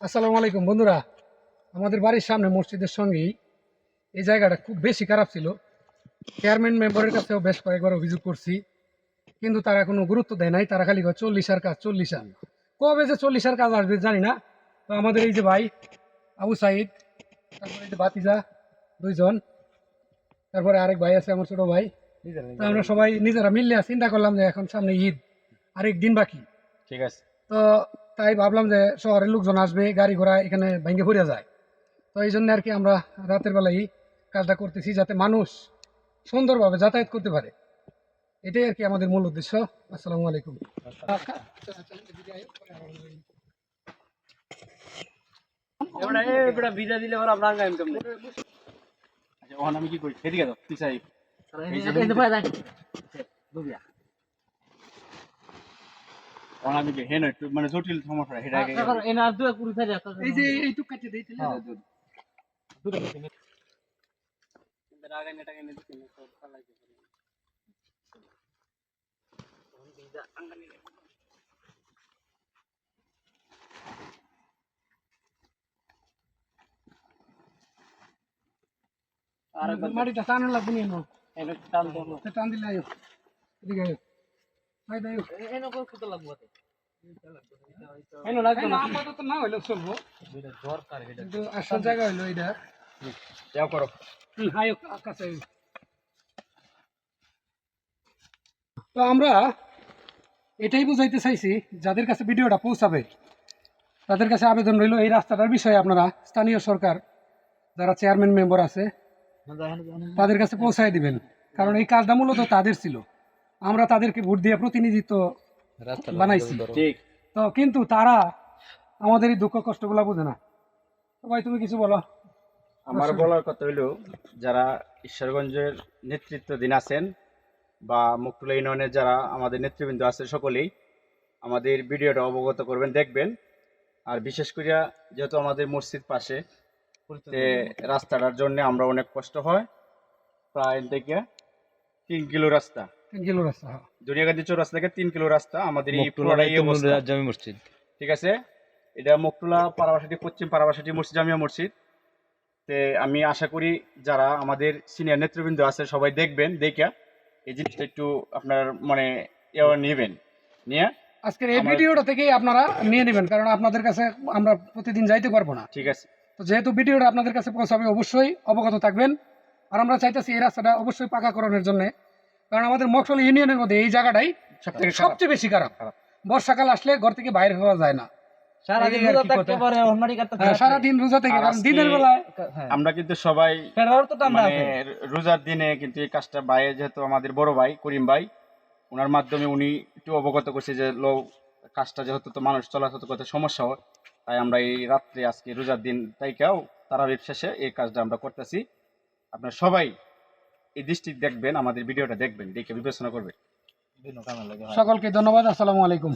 আসসালামু আলাইকুম বন্ধুরা। আমাদের বাড়ির সামনে মসজিদের সঙ্গেই এই জায়গাটা খুব বেশি খারাপ ছিল। চেয়ারম্যান মেম্বারের কাছেও বেশ কয়েকবার অভিযোগ করছি, কিন্তু তারা কোনো গুরুত্ব দেয় নাই। তারা খালি কয় 40 কাজ 40 কবে যে 40 কাজ আসবে জানি না। তো আমাদের এই যে ভাই আবু সাইদ, তারপরে এই যে ভাতিজা দুইজন, তারপরে আরেক ভাই আছে আমার ছোট ভাই। তো আমরা সবাই নিজেরা মিললে চিন্তা করলাম যে এখন সামনে ঈদ, আরেক দিন বাকি। ঠিক আছে। তো তাই ভাবলাম যে শহরের লোকজন আসবে, গাড়ি ঘোড়া এখানে ভেঙে পড়ে যায়। তো এই জন্য আর কি আমরা রাতের বেলায় কাজটা করতেছি, যাতে মানুষ সুন্দরভাবে যাতায়াত করতে পারে। এটাই আর কি আমাদের মূল উদ্দেশ্য। আসসালামু আলাইকুম। ভিজা দিলে ওরা আপনার গায়ে কেমনে? আচ্ছা ওখানে আমি কি করি? এদিকে দাও পিছাই। ওখানে আমি কি হেন একটু মানে জটিল সমস্যা সেটা আগে এই যে এইটুক কাটে দিই তাহলে মাটিটা টানা লাগবে নিয়ে নাও। টান দিলে আয়ো, এদিকে আয়ো, ভাই দাও। আপাতত না হইলেও চলবো, কিন্তু আসল জায়গা হইলো এটা। যাও করো। আয়ো কাছে আয়ো। তো আমরা এটাই বুঝাইতে চাইছি, যাদের কাছে ভিডিওটা পৌঁছাবে তাদের কাছে আবেদন রইল, এই রাস্তাটার বিষয়ে আপনারা স্থানীয় সরকার যারা চেয়ারম্যান মেম্বার আছে তাদের কাছে পৌঁছায় দিবেন। কারণ এই কাজটা মূলত তাদের ছিল, আমরা তাদেরকে ভোট দিয়ে প্রতিনিধিত্ব বানাইছি। তো কিন্তু তারা আমাদের এই দুঃখ কষ্টগুলো বোঝে না। তো ভাই তুমি কিছু বলো। আমার বলার কথা হইল, যারা ঈশ্বরগঞ্জের নেতৃত্বাধীন আছেন বা মুকটুলা ইউনিয়নের যারা আমাদের নেতৃবৃন্দ আছে, সকলেই আমাদের ভিডিওটা অবগত করবেন, দেখবেন। আর বিশেষ করে যেহেতু আমাদের মসজিদ পাশে, রাস্তাটার জন্য আমরা অনেক কষ্ট হয়। প্রায় থেকে 3 কিলো রাস্তা, 3 কিলো রাস্তা, দুনিয়াগান্ধী চৌরাস্তা থেকে 3 কিলো রাস্তা আমাদের এই পুরোটাই অবস্থা। জামি মসজিদ, ঠিক আছে। এটা মুকটুলা পারাবাসাটি, পশ্চিম পারাবাসাটি মসজিদ, জামিয়া মসজিদ। তে আমি আশা করি যারা আমাদের সিনিয়র নেতৃবৃন্দ আছে সবাই দেখবেন, দেখা এই জিনিসটা একটু আপনার মানে নেবেন, নিয়ে আজকের এই ভিডিওটা থেকেই আপনারা নিয়ে নেবেন, কারণ আপনাদের কাছে আমরা প্রতিদিন যাইতে পারবো না। ঠিক আছে। তো যেহেতু ভিডিওটা আপনাদের কাছে পৌঁছাবে, অবশ্যই অবগত থাকবেন। আর আমরা চাইতেছি এই রাস্তাটা অবশ্যই পাকাকরণের জন্য, কারণ আমাদের মকসল ইউনিয়নের মধ্যে এই জায়গাটাই সবচেয়ে বেশি খারাপ। বর্ষাকাল আসলে ঘর থেকে বাইরে হওয়া যায় না, সারাদিন রোজা থেকে, কারণ দিনের বেলায় আমরা কিন্তু সবাই রোজার দিনে কিন্তু এই কাজটা ভাই, যেহেতু আমাদের বড় ভাই করিম ভাই, ওনার মাধ্যমে উনি একটু অবগত করছে যে কাজটা যেহেতু তো মানুষ চলাচল করতে সমস্যা হয়, তাই আমরা এই রাত্রে আজকে রোজার দিন তাইকেও তারাবির শেষে এই কাজটা আমরা করতেছি। আপনারা সবাই এই দৃষ্টি দেখবেন, আমাদের ভিডিওটা দেখবেন, দেখে বিবেচনা করবেন। সকলকে ধন্যবাদ। আসসালামু আলাইকুম।